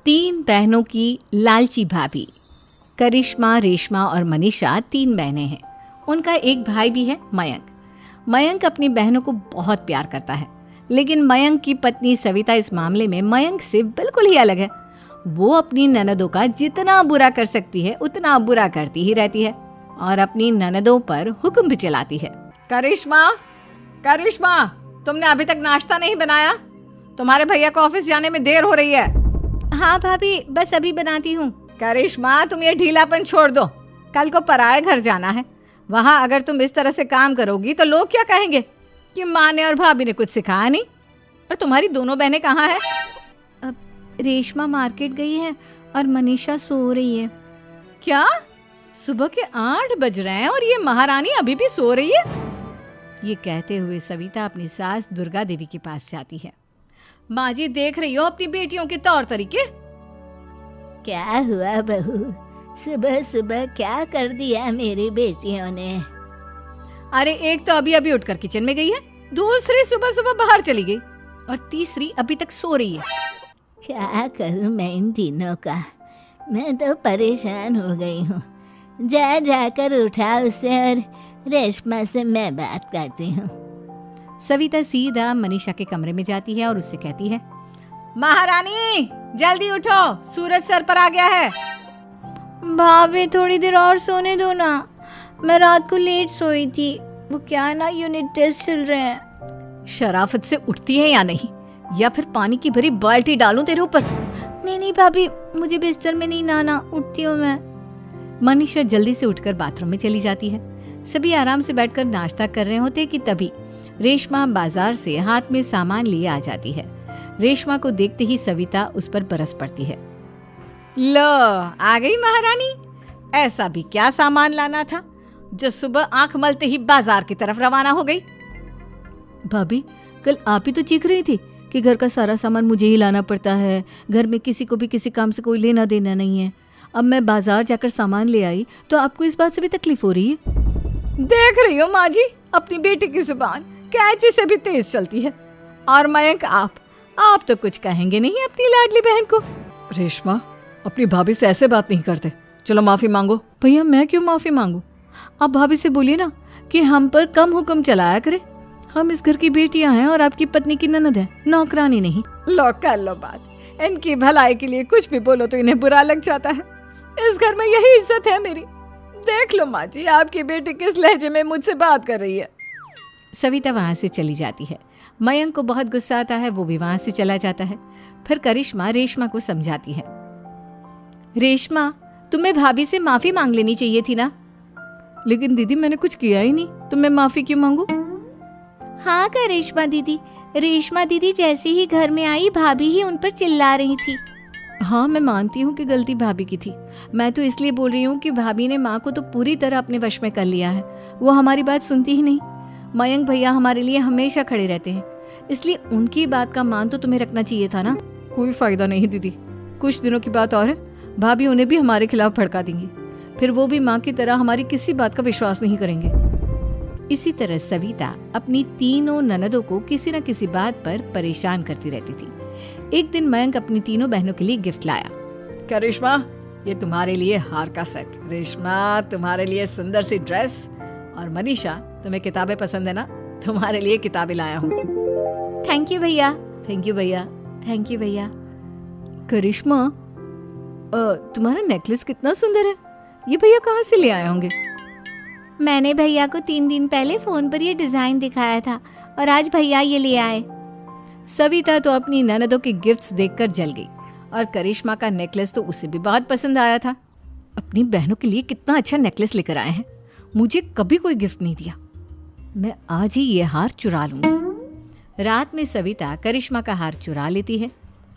तीन बहनों की लालची भाभी। करिश्मा, रेशमा और मनीषा तीन बहनें हैं। उनका एक भाई भी है, मयंक। मयंक अपनी बहनों को बहुत प्यार करता है, लेकिन मयंक की पत्नी सविता इस मामले में मयंक से बिल्कुल ही अलग है। वो अपनी ननदों का जितना बुरा कर सकती है उतना बुरा करती ही रहती है और अपनी ननदों पर हुक्म भी चलाती है। करिश्मा, करिश्मा, तुमने अभी तक नाश्ता नहीं बनाया? तुम्हारे भैया को ऑफिस जाने में देर हो रही है। हाँ भाभी, बस अभी बनाती हूँ। करिश्मा, तुम ये ढीलापन छोड़ दो। कल को पराए घर जाना है। वहाँ अगर तुम इस तरह से काम करोगी तो लोग क्या कहेंगे कि माँ ने और भाभी ने कुछ सिखाया नहीं। और तुम्हारी दोनों बहनें कहाँ हैं? अब रेशमा मार्केट गई है और मनीषा सो रही है। क्या? सुबह के 8 बज रहे हैं और ये महारानी अभी भी सो रही है? ये कहते हुए सविता अपनी सास दुर्गा देवी के पास जाती है। माँ जी, देख रही हो अपनी बेटियों के तौर तरीके? क्या हुआ बहू, सुबह सुबह क्या कर दिया मेरी बेटियों ने? अरे एक तो अभी अभी उठकर किचन में गई है, दूसरी सुबह सुबह बाहर चली गई और तीसरी अभी तक सो रही है। क्या करूं मैं इन तीनों का, मैं तो परेशान हो गई हूँ। जा जाकर उठा उसे और रेशमा से मैं बात करती हूँ। सविता सीधा मनीषा के कमरे में जाती है और उससे कहती है, महारानी जल्दी उठो, सूरज सर पर आ गया है। भाभी थोड़ी देर और सोने दो ना, मैं रात को लेट सोई थी। वो क्या ना, यूनिट टेस्ट चल रहे हैं। शराफत से उठती है या नहीं, या फिर पानी की भरी बाल्टी डालूं तेरे ऊपर? नहीं भाभी, मुझे बिस्तर में नहीं नहाना, उठती हूँ मैं। मनीषा जल्दी से उठकर बाथरूम में चली जाती है। सभी आराम से बैठकर नाश्ता कर रहे होते कि तभी रेशमा बाजार से हाथ में सामान लिए आ जाती है। रेशमा को देखते ही सविता उस पर बरस पड़ती है। लो, आ गई महारानी। ऐसा भी क्या सामान लाना था जो सुबह आंख मलते ही बाजार की तरफ रवाना हो गई? भाभी, कल आप ही तो चीख रही थी कि घर का सारा सामान मुझे ही लाना पड़ता है, घर में किसी को भी किसी काम से कोई लेना देना नहीं है। अब मैं बाजार जाकर सामान ले आई तो आपको इस बात से भी तकलीफ हो रही है? देख रही हो माँ जी, अपनी बेटी की जुबान कैंची से भी तेज चलती है। और मयंक, आप तो कुछ कहेंगे नहीं अपनी लाडली बहन को? रेशमा, अपनी भाभी से ऐसे बात नहीं करते। चलो माफी मांगो। भैया, मैं क्यों माफी मांगू? आप भाभी से बोलिए ना कि हम पर कम हुक्म चलाया करे। हम इस घर की बेटियां हैं और आपकी पत्नी की ननद है, नौकरानी नहीं। लो कर लो बात। इनकी भलाई के लिए कुछ भी बोलो तो इन्हें बुरा लग जाता है। इस घर में यही इज्जत है मेरी। देख लो माँ जी, आपकी बेटी किस लहजे में मुझसे बात कर रही है। सविता वहां से चली जाती है। मयंक को बहुत गुस्सा आता है, वो भी वहां से चला जाता है। फिर करिश्मा रेशमा को समझाती है, रेशमा, तुम्हें भाभी से माफी मांग लेनी चाहिए थी ना। लेकिन दीदी, मैंने कुछ किया ही नहीं, तो मैं माफी क्यों मांगू? हाँ करिश्मा दीदी, रेशमा दीदी जैसे ही घर में आई भाभी ही उन पर चिल्ला रही थी। हाँ, मैं मानती हूँ कि गलती भाभी की थी। मैं तो इसलिए बोल रही हूँ कि भाभी ने माँ को तो पूरी तरह अपने वश में कर लिया है। वो हमारी बात सुनती ही नहीं। मयंक भैया हमारे लिए हमेशा खड़े रहते हैं, इसलिए उनकी बात का मान तो तुम्हें रखना चाहिए था ना। कोई फायदा नहीं दीदी, कुछ दिनों की बात और है, भाभी उन्हें भी हमारे खिलाफ भड़का देंगी। फिर वो भी माँ की तरह हमारी किसी बात का विश्वास नहीं करेंगे। इसी तरह सविता अपनी तीनों ननदों को किसी न किसी बात पर परेशान करती रहती थी। एक दिन मयंक अपनी तीनों बहनों के लिए गिफ्ट लाया। करिश्मा, ये तुम्हारे लिए हार का सेट। रेशमा, तुम्हारे लिए सुंदर सी ड्रेस। और मनीषा, तुम्हें किताबें पसंद है ना, तुम्हारे लिए किताबें लाया हूँ। थैंक यू भैया। थैंक यू भैया। थैंक यू भैया। करिश्मा, तुम्हारा नेकलेस कितना सुंदर है। ये भैया कहाँ से ले आए होंगे? मैंने भैया को 3 दिन पहले फोन पर ये डिजाइन दिखाया था और आज भैया ये ले आए। सविता तो अपनी ननदों के गिफ्ट्स देखकर जल गई और करिश्मा का नेकलेस तो उसे भी बहुत पसंद आया था। अपनी बहनों के लिए कितना अच्छा नेकलेस लेकर आए हैं, मुझे कभी कोई गिफ्ट नहीं दिया। मैं आज ही ये हार चुरा लूंगी। रात में सविता करिश्मा का हार चुरा लेती है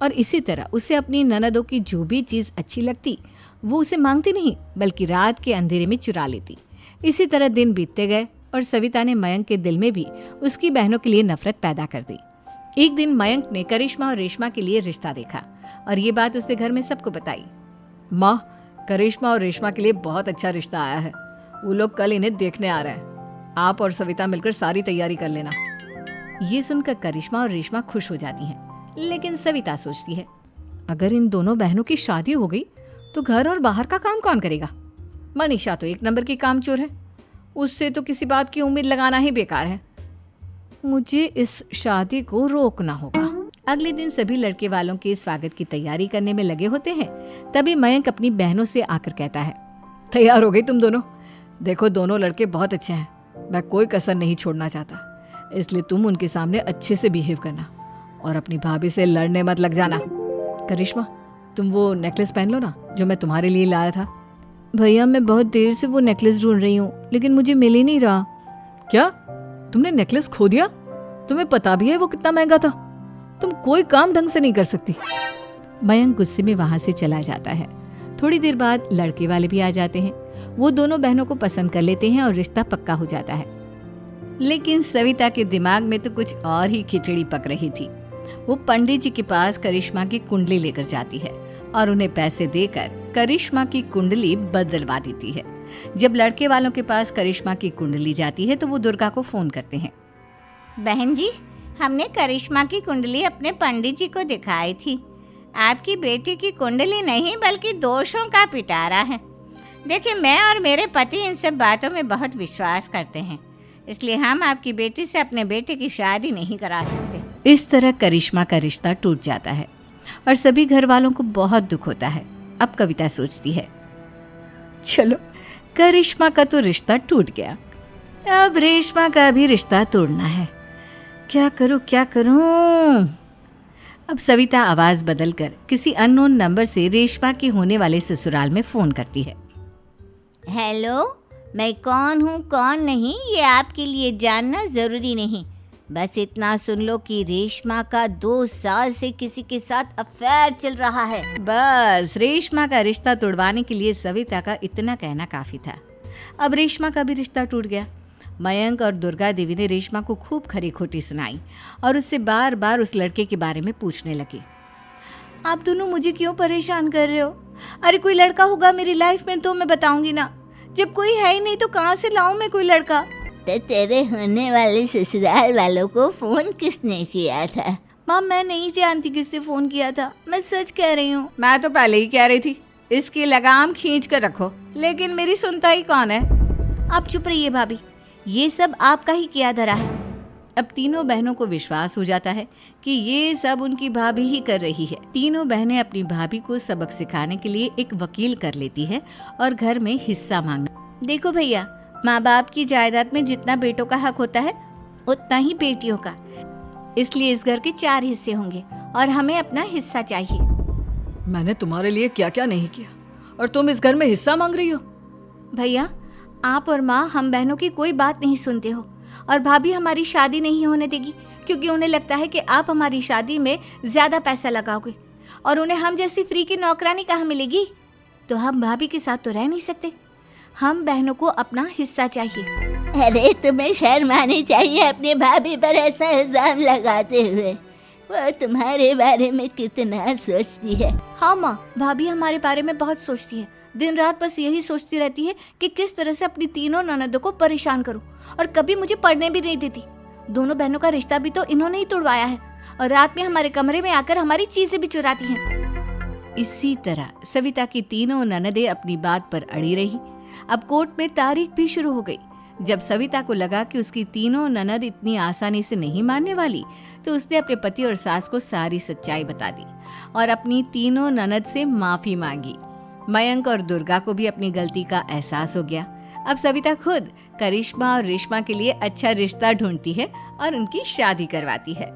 और इसी तरह उसे अपनी ननदों की जो भी चीज़ अच्छी लगती वो उसे मांगती नहीं, बल्कि रात के अंधेरे में चुरा लेती। इसी तरह दिन बीतते गए और सविता ने मयंक के दिल में भी उसकी बहनों के लिए नफरत पैदा कर दी। एक दिन मयंक ने करिश्मा और रेशमा के लिए रिश्ता देखा और ये बात उसने घर में सबको बताई। माँ, करिश्मा और रेशमा के लिए बहुत अच्छा रिश्ता आया है। वो लोग कल इन्हें देखने आ रहे हैं। आप और सविता मिलकर सारी तैयारी कर लेना। ये सुनकर करिश्मा और रेशमा खुश हो जाती हैं, लेकिन सविता सोचती है, अगर इन दोनों बहनों की शादी हो गई तो घर और बाहर का काम कौन करेगा? मनीषा तो एक नंबर की कामचोर है, उससे तो किसी बात की उम्मीद लगाना ही बेकार है। मुझे इस शादी को रोकना होगा। अगले दिन सभी लड़के वालों के स्वागत की तैयारी करने में लगे होते हैं। तभी मयंक अपनी बहनों से आकर कहता है, तैयार हो गई तुम दोनों? देखो दोनों लड़के बहुत अच्छे हैं, मैं कोई कसर नहीं छोड़ना चाहता, इसलिए तुम उनके सामने अच्छे से बिहेव करना और अपनी भाभी से लड़ने मत लग जाना। करिश्मा, तुम वो नेकलेस पहन लो ना जो मैं तुम्हारे लिए लाया था। भैया मैं बहुत देर से वो नेकलेस ढूंढ रही हूँ, लेकिन मुझे मिल ही नहीं रहा। क्या तुमने नेकलेस खो दिया? तुम्हें पता भी है वो कितना महंगा था? तुम कोई काम ढंग से नहीं कर सकती। मयंक गुस्से में वहां से चला जाता है। थोड़ी देर बाद लड़के वाले भी आ जाते हैं। वो दोनों बहनों को पसंद कर लेते हैं और रिश्ता पक्का हो जाता है। लेकिन सविता के दिमाग में तो कुछ और ही खिचड़ी पक रही थी। वो पंडित जी के पास करिश्मा की कुंडली लेकर जाती है और उन्हें पैसे देकर करिश्मा की कुंडली बदलवा देती है। जब लड़के वालों के पास करिश्मा की कुंडली जाती है तो वो दुर्गा को फोन करते हैं। बहन जी, हमने करिश्मा की कुंडली अपने पंडित जी को दिखाई थी। आपकी बेटी की कुंडली नहीं बल्कि दोषों का पिटारा है। देखिए, मैं और मेरे पति इन सब बातों में बहुत विश्वास करते हैं, इसलिए हम आपकी बेटी से अपने बेटे की शादी नहीं करा सकते। इस तरह करिश्मा का रिश्ता टूट जाता है और सभी घर वालों को बहुत दुख होता है। अब कविता सोचती है, चलो करिश्मा का तो रिश्ता टूट गया, अब रेशमा का भी रिश्ता तोड़ना है। क्या करूं? अब सविता आवाज बदलकर किसी अननोन नंबर से रेशमा के होने वाले ससुराल में फोन करती है। हेलो, मैं कौन हूँ कौन नहीं ये आपके लिए जानना ज़रूरी नहीं। बस इतना सुन लो कि रेशमा का 2 साल से किसी के साथ अफेयर चल रहा है। बस रेशमा का रिश्ता तोड़वाने के लिए सविता का इतना कहना काफी था। अब रेशमा का भी रिश्ता टूट गया। मयंक और दुर्गा देवी ने रेशमा को खूब खरी खोटी सुनाई और उससे बार बार उस लड़के के बारे में पूछने लगी। आप दोनों मुझे क्यों परेशान कर रहे हो? अरे कोई लड़का होगा मेरी लाइफ में तो मैं बताऊंगी ना, जब कोई है ही नहीं तो कहाँ से लाऊं मैं कोई लड़का? तो तेरे होने वाले ससुराल वालों को फोन किसने किया था? माँ मैं नहीं जानती किसने फोन किया था, मैं सच कह रही हूँ। मैं तो पहले ही कह रही थी इसकी लगाम खींच कर रखो, लेकिन मेरी सुनता ही कौन है। आप चुप रहिए भाभी, ये सब आपका ही किया धरा है। अब तीनों बहनों को विश्वास हो जाता है कि ये सब उनकी भाभी ही कर रही है। तीनों बहनें अपनी भाभी को सबक सिखाने के लिए एक वकील कर लेती है और घर में हिस्सा मांगना। देखो भैया, माँ बाप की जायदाद में जितना बेटों का हक होता है उतना ही बेटियों का, इसलिए इस घर के 4 हिस्से होंगे और हमें अपना हिस्सा चाहिए। मैंने तुम्हारे लिए क्या क्या नहीं किया और तुम इस घर में हिस्सा मांग रही हो? भैया, आप और माँ हम बहनों की कोई बात नहीं सुनते हो और भाभी हमारी शादी नहीं होने देगी क्योंकि उन्हें लगता है कि आप हमारी शादी में ज्यादा पैसा लगाओगे और उन्हें हम जैसी फ्री की नौकरानी कहाँ मिलेगी। तो हम भाभी के साथ तो रह नहीं सकते, हम बहनों को अपना हिस्सा चाहिए। अरे तुम्हें शर्म आनी चाहिए अपने भाभी पर ऐसा इल्जाम लगाते हुए। वो तुम्हारे बारे में कितना सोचती है। हाँ माँ, भाभी हमारे बारे में बहुत सोचती है, दिन रात बस यही सोचती रहती है कि किस तरह से अपनी तीनों ननदों को परेशान करूं और कभी मुझे पढ़ने भी नहीं देती। दोनों बहनों का रिश्ता भी तो इन्होंने ही तोड़वाया है और रात में हमारे कमरे में आकर हमारी चीजें भी चुराती हैं। इसी तरह सविता की तीनों ननदें अपनी बात पर अड़ी रही। अब कोर्ट में तारीख भी शुरू हो गई। जब सविता को लगा कि उसकी तीनों ननद इतनी आसानी से नहीं मानने वाली, तो उसने अपने पति और सास को सारी सच्चाई बता दी और अपनी तीनों ननद से माफी मांगी। मयंक और दुर्गा को भी अपनी गलती का एहसास हो गया। अब सविता खुद करिश्मा और रेशमा के लिए अच्छा रिश्ता ढूंढती है और उनकी शादी करवाती है।